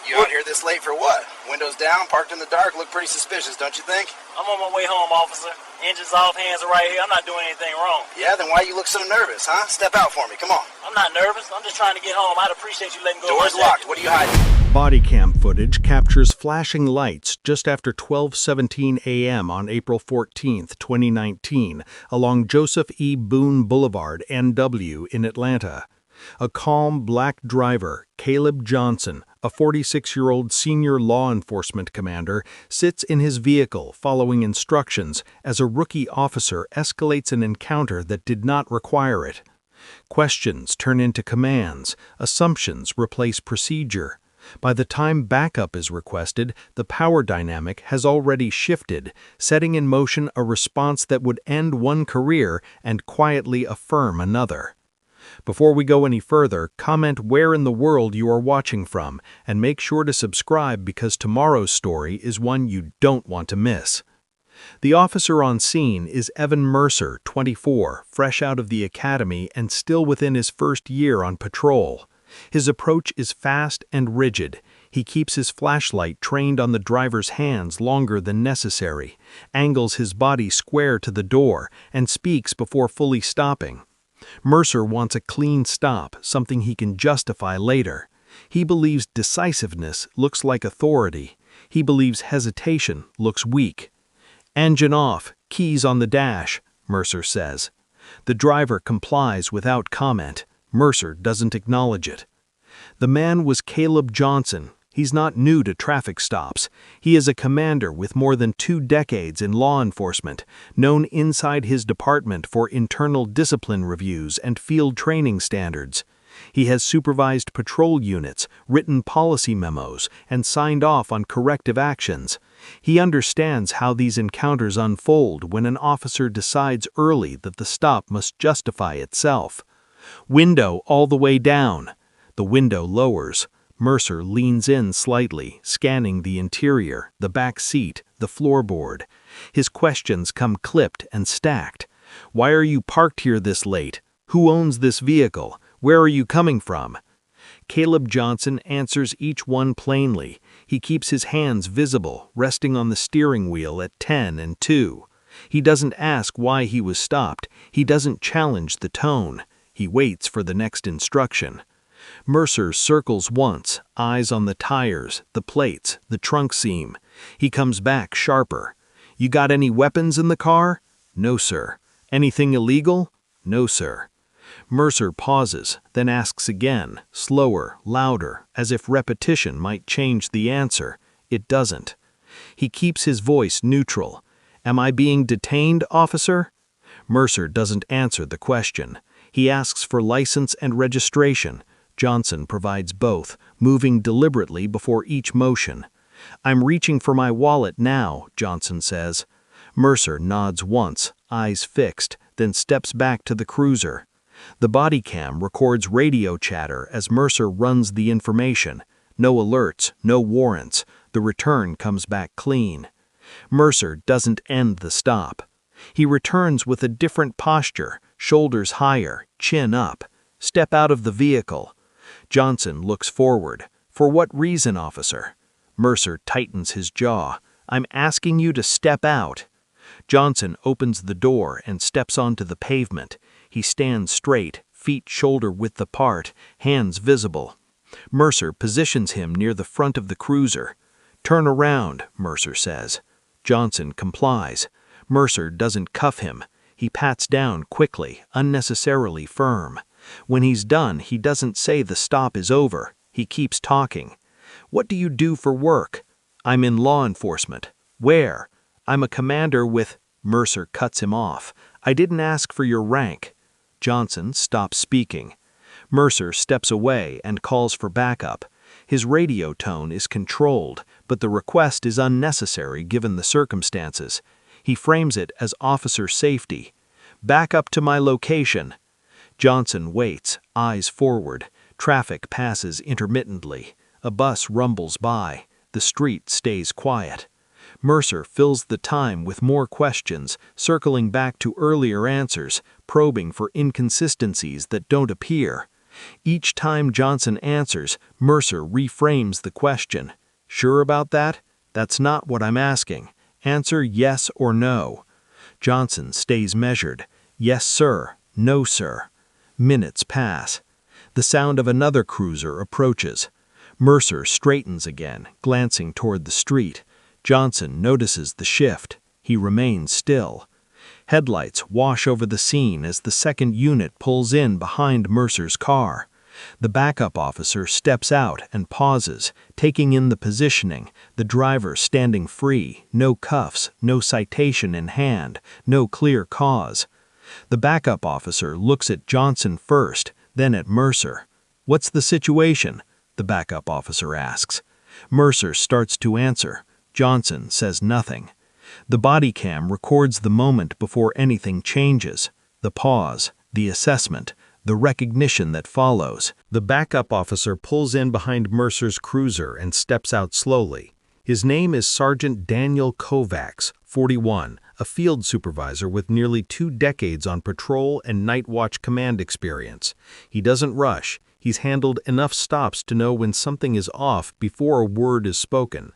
You out here this late for what? Windows down, parked in the dark, look pretty suspicious, don't you think? I'm on my way home, officer. Engines off, hands are right here. I'm not doing anything wrong. Yeah, then why you look so nervous, huh? Step out for me, come on. I'm not nervous. I'm just trying to get home. I'd appreciate you letting go Door's of my locked. jacket. What are you hiding? Body cam footage captures flashing lights just after 12:17 a.m. on April 14, 2019, along Joseph E. Boone Boulevard, NW, in Atlanta. A calm black driver, Caleb Johnson, a 46-year-old senior law enforcement commander, sits in his vehicle following instructions as a rookie officer escalates an encounter that did not require it. Questions turn into commands, assumptions replace procedure. By the time backup is requested, the power dynamic has already shifted, setting in motion a response that would end one career and quietly affirm another. Before we go any further, comment where in the world you are watching from, and make sure to subscribe because tomorrow's story is one you don't want to miss. The officer on scene is Evan Mercer, 24, fresh out of the academy and still within his first year on patrol. His approach is fast and rigid. He keeps his flashlight trained on the driver's hands longer than necessary, angles his body square to the door, and speaks before fully stopping. Mercer wants a clean stop, something he can justify later. He believes decisiveness looks like authority. He believes hesitation looks weak. "Engine off, keys on the dash," Mercer says. The driver complies without comment. Mercer doesn't acknowledge it. The man was Caleb Johnson. He's not new to traffic stops. He is a commander with more than 2 decades in law enforcement, known inside his department for internal discipline reviews and field training standards. He has supervised patrol units, written policy memos, and signed off on corrective actions. He understands how these encounters unfold when an officer decides early that the stop must justify itself. "Window all the way down." The window lowers. Mercer leans in slightly, scanning the interior, the back seat, the floorboard. His questions come clipped and stacked. "Why are you parked here this late? Who owns this vehicle? Where are you coming from?" Caleb Johnson answers each one plainly. He keeps his hands visible, resting on the steering wheel at 10 and 2. He doesn't ask why he was stopped. He doesn't challenge the tone. He waits for the next instruction. Mercer circles once, eyes on the tires, the plates, the trunk seam. He comes back sharper. "You got any weapons in the car?" "No, sir." "Anything illegal?" "No, sir." Mercer pauses, then asks again, slower, louder, as if repetition might change the answer. It doesn't. He keeps his voice neutral. "Am I being detained, officer?" Mercer doesn't answer the question. He asks for license and registration. Johnson provides both, moving deliberately before each motion. "I'm reaching for my wallet now," Johnson says. Mercer nods once, eyes fixed, then steps back to the cruiser. The body cam records radio chatter as Mercer runs the information. No alerts, no warrants. The return comes back clean. Mercer doesn't end the stop. He returns with a different posture, shoulders higher, chin up. "Step out of the vehicle." Johnson looks forward. "For what reason, officer?" Mercer tightens his jaw. "I'm asking you to step out." Johnson opens the door and steps onto the pavement. He stands straight, feet shoulder-width apart, hands visible. Mercer positions him near the front of the cruiser. "Turn around," Mercer says. Johnson complies. Mercer doesn't cuff him. He pats down quickly, unnecessarily firm. When he's done, he doesn't say the stop is over. He keeps talking. "What do you do for work?" "I'm in law enforcement." "Where?" "I'm a commander with—" Mercer cuts him off. "I didn't ask for your rank." Johnson stops speaking. Mercer steps away and calls for backup. His radio tone is controlled, but the request is unnecessary given the circumstances. He frames it as officer safety. "Back up to my location." Johnson waits, eyes forward. Traffic passes intermittently. A bus rumbles by. The street stays quiet. Mercer fills the time with more questions, circling back to earlier answers, probing for inconsistencies that don't appear. Each time Johnson answers, Mercer reframes the question. Sure about that? That's not what I'm asking. Answer yes or no. Johnson stays measured. Yes, sir. No, sir. Minutes pass. The sound of another cruiser approaches. Mercer straightens again, glancing toward the street. Johnson notices the shift. He remains still. Headlights wash over the scene as the second unit pulls in behind Mercer's car. The backup officer steps out and pauses, taking in the positioning, the driver standing free, no cuffs, no citation in hand, no clear cause. The backup officer looks at Johnson first, then at Mercer. "What's the situation?" the backup officer asks. Mercer starts to answer. Johnson says nothing. The body cam records the moment before anything changes. The pause, the assessment, the recognition that follows. The backup officer pulls in behind Mercer's cruiser and steps out slowly. His name is Sergeant Daniel Kovacs, 41, a field supervisor with nearly 2 decades on patrol and night watch command experience. He doesn't rush. He's handled enough stops to know when something is off before a word is spoken.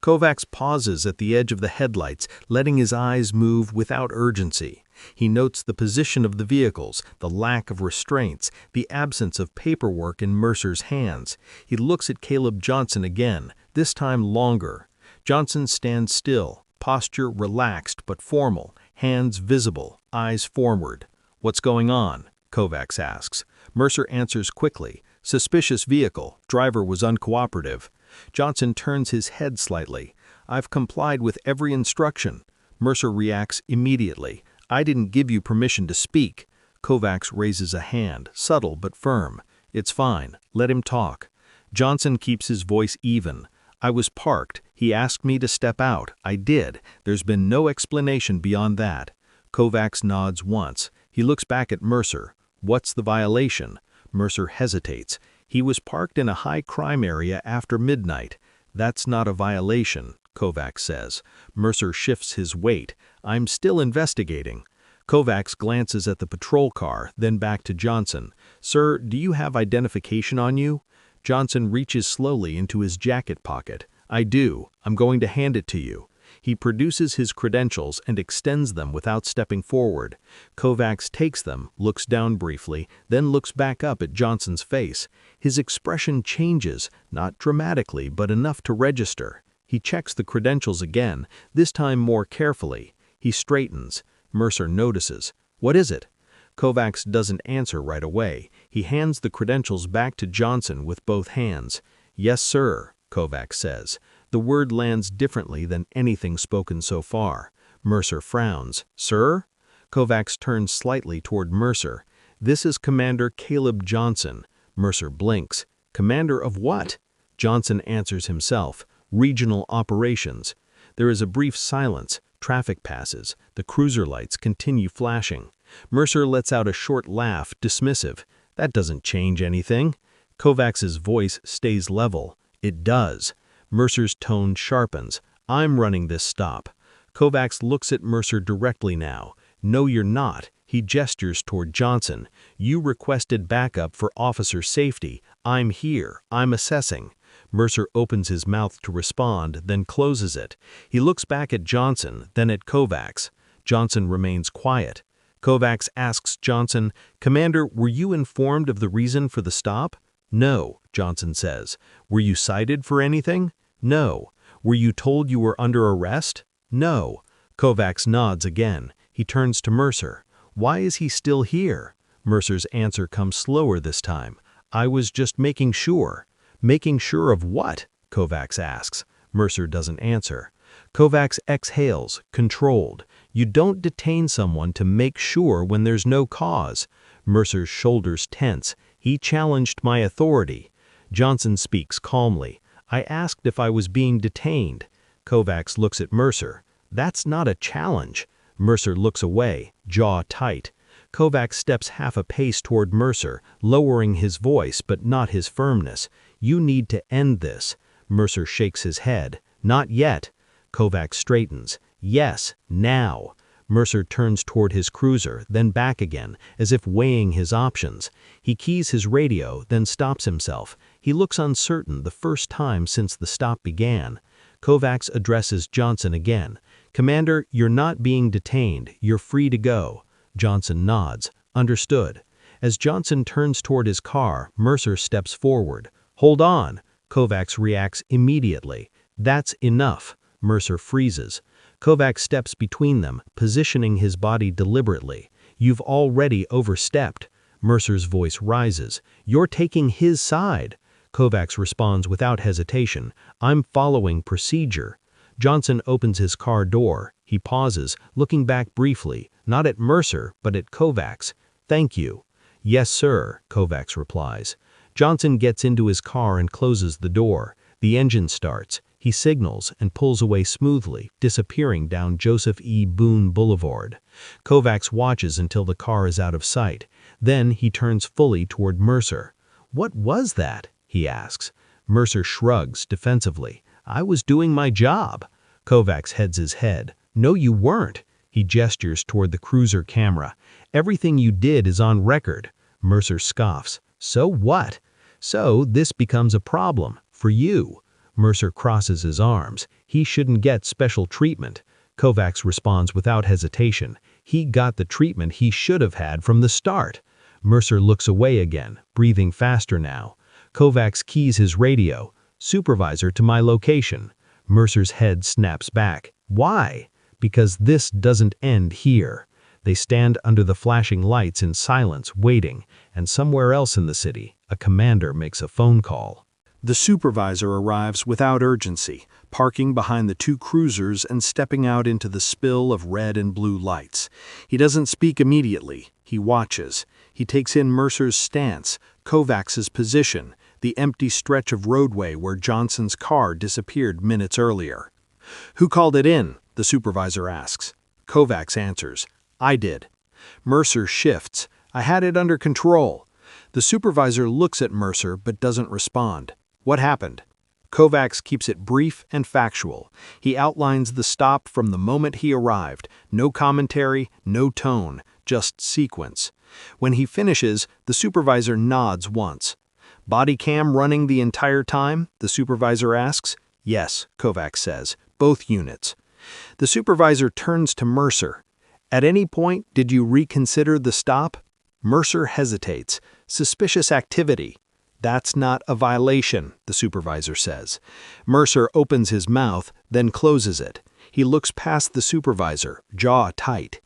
Kovacs pauses at the edge of the headlights, letting his eyes move without urgency. He notes the position of the vehicles, the lack of restraints, the absence of paperwork in Mercer's hands. He looks at Caleb Johnson again, this time longer. Johnson stands still, posture relaxed but formal, hands visible, eyes forward. "What's going on?" Kovacs asks. Mercer answers quickly. "Suspicious vehicle. Driver was uncooperative." Johnson turns his head slightly. "I've complied with every instruction." Mercer reacts immediately. "I didn't give you permission to speak." Kovacs raises a hand, subtle but firm. "It's fine. Let him talk." Johnson keeps his voice even. "I was parked. He asked me to step out. I did. There's been no explanation beyond that." Kovacs nods once. He looks back at Mercer. "What's the violation?" Mercer hesitates. "He was parked in a high-crime area after midnight." "That's not a violation," Kovacs says. Mercer shifts his weight. "I'm still investigating." Kovacs glances at the patrol car, then back to Johnson. "Sir, do you have identification on you?" Johnson reaches slowly into his jacket pocket. "I do. I'm going to hand it to you." He produces his credentials and extends them without stepping forward. Kovacs takes them, looks down briefly, then looks back up at Johnson's face. His expression changes, not dramatically, but enough to register. He checks the credentials again, this time more carefully. He straightens. Mercer notices. "What is it?" Kovacs doesn't answer right away. He hands the credentials back to Johnson with both hands. "Yes, sir," Kovacs says. The word lands differently than anything spoken so far. Mercer frowns. "Sir?" Kovacs turns slightly toward Mercer. "This is Commander Caleb Johnson." Mercer blinks. "Commander of what?" Johnson answers himself. "Regional Operations." There is a brief silence. Traffic passes. The cruiser lights continue flashing. Mercer lets out a short laugh, dismissive. "That doesn't change anything." Kovacs's voice stays level. "It does." Mercer's tone sharpens. "I'm running this stop." Kovacs looks at Mercer directly now. "No, you're not." He gestures toward Johnson. "You requested backup for officer safety. I'm here. I'm assessing." Mercer opens his mouth to respond, then closes it. He looks back at Johnson, then at Kovacs. Johnson remains quiet. Kovacs asks Johnson, "Commander, were you informed of the reason for the stop?" "No," Johnson says. "Were you cited for anything?" "No." "Were you told you were under arrest?" "No." Kovacs nods again. He turns to Mercer. "Why is he still here?" Mercer's answer comes slower this time. "I was just making sure." "Making sure of what?" Kovacs asks. Mercer doesn't answer. Kovacs exhales, controlled. "You don't detain someone to make sure when there's no cause." Mercer's shoulders tense. "He challenged my authority." Johnson speaks calmly. "I asked if I was being detained." Kovacs looks at Mercer. "That's not a challenge." Mercer looks away, jaw tight. Kovacs steps half a pace toward Mercer, lowering his voice but not his firmness. "You need to end this." Mercer shakes his head. "Not yet." Kovacs straightens. "Yes, now." Mercer turns toward his cruiser, then back again, as if weighing his options. He keys his radio, then stops himself. He looks uncertain, the first time since the stop began. Kovacs addresses Johnson again. "Commander, you're not being detained. You're free to go." Johnson nods. "Understood." As Johnson turns toward his car, Mercer steps forward. "Hold on." Kovacs reacts immediately. "That's enough." Mercer freezes. Kovacs steps between them, positioning his body deliberately. "You've already overstepped." Mercer's voice rises. "You're taking his side." Kovacs responds without hesitation. "I'm following procedure." Johnson opens his car door. He pauses, looking back briefly, not at Mercer, but at Kovacs. "Thank you." "Yes, sir," Kovacs replies. Johnson gets into his car and closes the door. The engine starts. He signals and pulls away smoothly, disappearing down Joseph E. Boone Boulevard. Kovacs watches until the car is out of sight. Then he turns fully toward Mercer. "What was that?" he asks. Mercer shrugs defensively. "I was doing my job." Kovacs heads his head. "No, you weren't." He gestures toward the cruiser camera. "Everything you did is on record." Mercer scoffs. "So what?" "So this becomes a problem. For you." Mercer crosses his arms. "He shouldn't get special treatment." Kovacs responds without hesitation. "He got the treatment he should have had from the start." Mercer looks away again, breathing faster now. Kovacs keys his radio. "Supervisor to my location." Mercer's head snaps back. "Why?" "Because this doesn't end here." They stand under the flashing lights in silence, waiting, and somewhere else in the city, a commander makes a phone call. The supervisor arrives without urgency, parking behind the two cruisers and stepping out into the spill of red and blue lights. He doesn't speak immediately. He watches. He takes in Mercer's stance, Kovacs's position, the empty stretch of roadway where Johnson's car disappeared minutes earlier. "Who called it in?" the supervisor asks. Kovacs answers, "I did." Mercer shifts. "I had it under control." The supervisor looks at Mercer but doesn't respond. "What happened?" Kovacs keeps it brief and factual. He outlines the stop from the moment he arrived. No commentary, no tone, just sequence. When he finishes, the supervisor nods once. "Body cam running the entire time?" the supervisor asks. "Yes," Kovacs says. "Both units." The supervisor turns to Mercer. "At any point, did you reconsider the stop?" Mercer hesitates. "Suspicious activity." "That's not a violation," the supervisor says. Mercer opens his mouth, then closes it. He looks past the supervisor, jaw tight.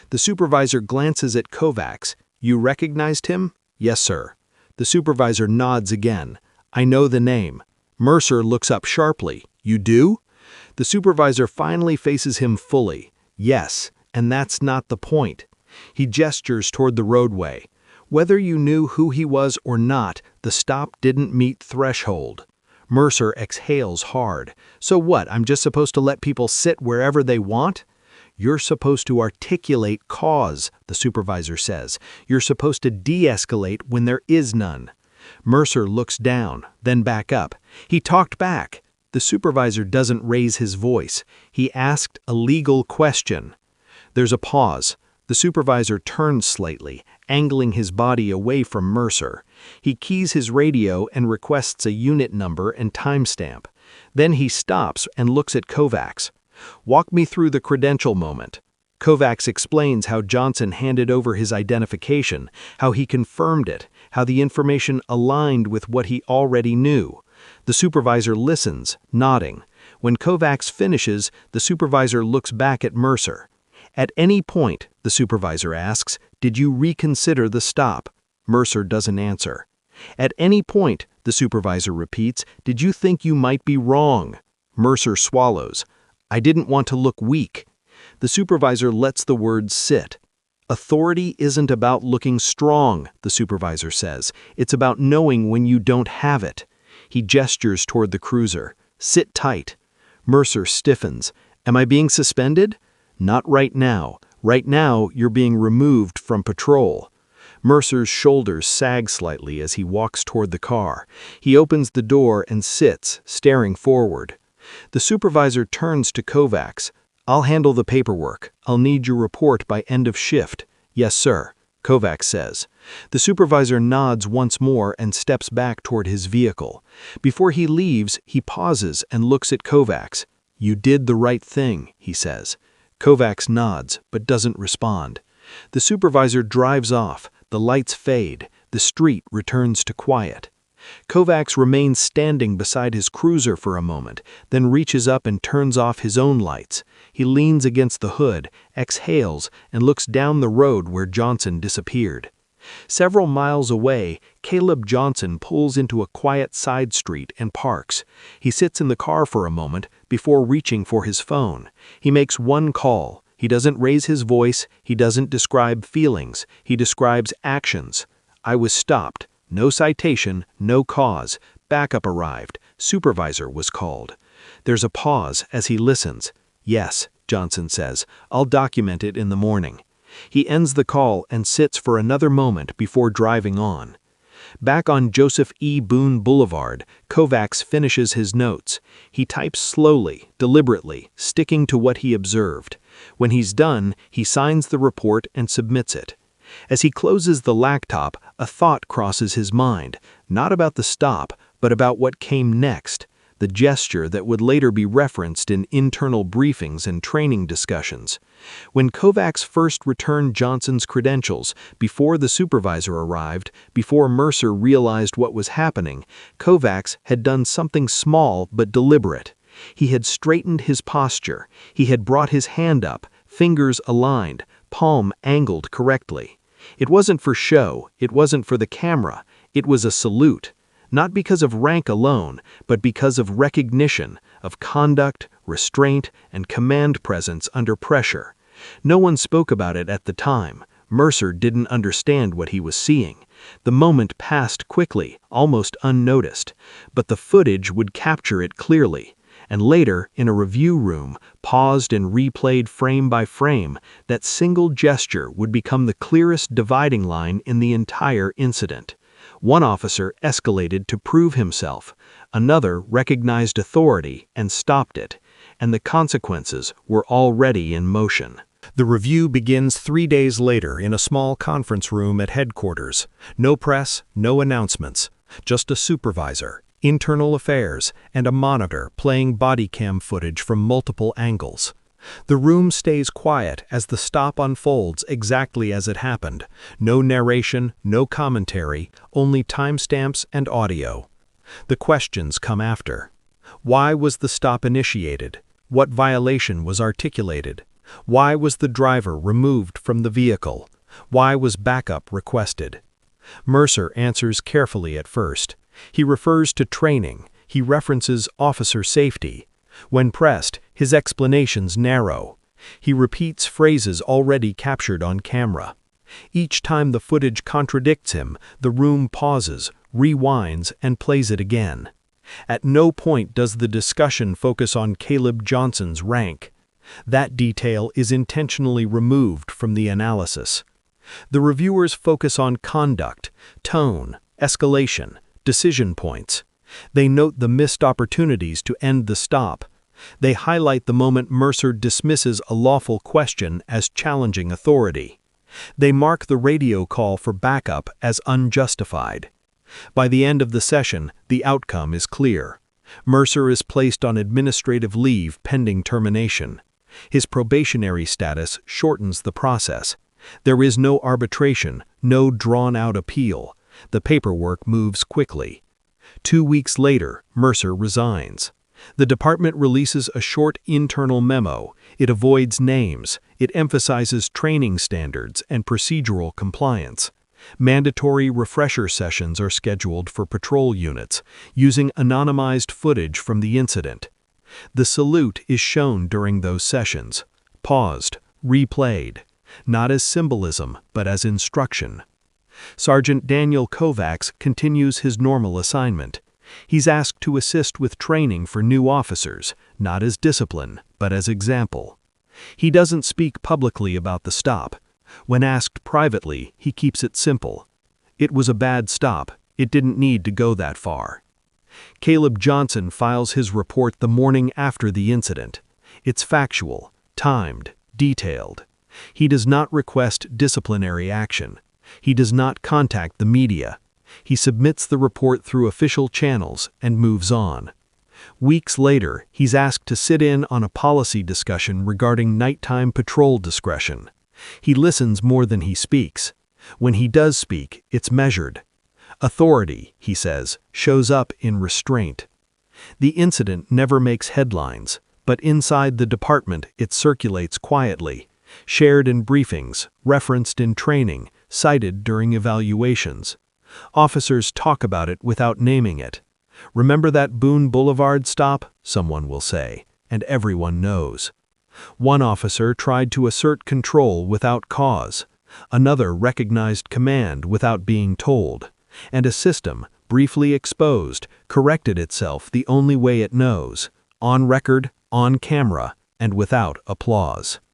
The supervisor glances at Kovacs. "You recognized him?" "Yes, sir." The supervisor nods again. "I know the name." Mercer looks up sharply. "You do?" The supervisor finally faces him fully. "Yes, and that's not the point." He gestures toward the roadway. "Whether you knew who he was or not, the stop didn't meet threshold." Mercer exhales hard. "So what, I'm just supposed to let people sit wherever they want?" "You're supposed to articulate cause," the supervisor says. "You're supposed to de-escalate when there is none." Mercer looks down, then back up. He talked back. The supervisor doesn't raise his voice. He asked a legal question. There's a pause. The supervisor turns slightly, angling his body away from Mercer. He keys his radio and requests a unit number and timestamp. Then he stops and looks at Kovacs. "Walk me through the credential moment." Kovacs explains how Johnson handed over his identification, how he confirmed it, how the information aligned with what he already knew. The supervisor listens, nodding. When Kovacs finishes, the supervisor looks back at Mercer. "At any point," the supervisor asks, "did you reconsider the stop?" Mercer doesn't answer. "At any point," the supervisor repeats, "did you think you might be wrong?" Mercer swallows. "I didn't want to look weak." The supervisor lets the words sit. "Authority isn't about looking strong," the supervisor says. "It's about knowing when you don't have it." He gestures toward the cruiser. "Sit tight." Mercer stiffens. "Am I being suspended?" "Not right now. Right now, you're being removed from patrol." Mercer's shoulders sag slightly as he walks toward the car. He opens the door and sits, staring forward. The supervisor turns to Kovacs. "I'll handle the paperwork. I'll need your report by end of shift." "Yes, sir," Kovacs says. The supervisor nods once more and steps back toward his vehicle. Before he leaves, he pauses and looks at Kovacs. "You did the right thing," he says. Kovacs nods, but doesn't respond. The supervisor drives off. The lights fade. The street returns to quiet. Kovacs remains standing beside his cruiser for a moment, then reaches up and turns off his own lights. He leans against the hood, exhales, and looks down the road where Johnson disappeared. Several miles away, Caleb Johnson pulls into a quiet side street and parks. He sits in the car for a moment before reaching for his phone. He makes one call. He doesn't raise his voice. He doesn't describe feelings. He describes actions. "I was stopped. No citation, no cause. Backup arrived. Supervisor was called." There's a pause as he listens. "Yes," Johnson says, "I'll document it in the morning." He ends the call and sits for another moment before driving on. Back on Joseph E. Boone Boulevard, Kovacs finishes his notes. He types slowly, deliberately, sticking to what he observed. When he's done, he signs the report and submits it. As he closes the laptop, a thought crosses his mind, not about the stop, but about what came next, the gesture that would later be referenced in internal briefings and training discussions. When Kovacs first returned Johnson's credentials, before the supervisor arrived, before Mercer realized what was happening, Kovacs had done something small but deliberate. He had straightened his posture. He had brought his hand up, fingers aligned, palm angled correctly. It wasn't for show, it wasn't for the camera, it was a salute. Not because of rank alone, but because of recognition, of conduct, restraint, and command presence under pressure. No one spoke about it at the time. Mercer didn't understand what he was seeing. The moment passed quickly, almost unnoticed, but the footage would capture it clearly. And later, in a review room, paused and replayed frame by frame, that single gesture would become the clearest dividing line in the entire incident. One officer escalated to prove himself. Another recognized authority and stopped it. And the consequences were already in motion. The review begins 3 days later in a small conference room at headquarters. No press, no announcements. Just a supervisor, internal affairs, and a monitor playing body cam footage from multiple angles. The room stays quiet as the stop unfolds exactly as it happened. No narration, no commentary, only timestamps and audio. The questions come after. Why was the stop initiated? What violation was articulated? Why was the driver removed from the vehicle? Why was backup requested? Mercer answers carefully at first. He refers to training. He references officer safety. When pressed, his explanations narrow. He repeats phrases already captured on camera. Each time the footage contradicts him, the room pauses, rewinds, and plays it again. At no point does the discussion focus on Caleb Johnson's rank. That detail is intentionally removed from the analysis. The reviewers focus on conduct, tone, escalation, decision points. They note the missed opportunities to end the stop. They highlight the moment Mercer dismisses a lawful question as challenging authority. They mark the radio call for backup as unjustified. By the end of the session, the outcome is clear. Mercer is placed on administrative leave pending termination. His probationary status shortens the process. There is no arbitration, no drawn-out appeal. The paperwork moves quickly. 2 weeks later, Mercer resigns. The department releases a short internal memo. It avoids names. It emphasizes training standards and procedural compliance. Mandatory refresher sessions are scheduled for patrol units, using anonymized footage from the incident. The salute is shown during those sessions, paused, replayed, not as symbolism, but as instruction. Sergeant Daniel Kovacs continues his normal assignment. He's asked to assist with training for new officers, not as discipline, but as example. He doesn't speak publicly about the stop. When asked privately, he keeps it simple. It was a bad stop. It didn't need to go that far. Caleb Johnson files his report the morning after the incident. It's factual, timed, detailed. He does not request disciplinary action. He does not contact the media. He submits the report through official channels and moves on. Weeks later, he's asked to sit in on a policy discussion regarding nighttime patrol discretion. He listens more than he speaks. When he does speak, it's measured. Authority, he says, shows up in restraint. The incident never makes headlines, but inside the department it circulates quietly, shared in briefings, referenced in training, cited during evaluations. Officers talk about it without naming it. Remember that Boone Boulevard stop? Someone will say, and everyone knows. One officer tried to assert control without cause. Another recognized command without being told. And a system, briefly exposed, corrected itself the only way it knows, on record, on camera, and without applause.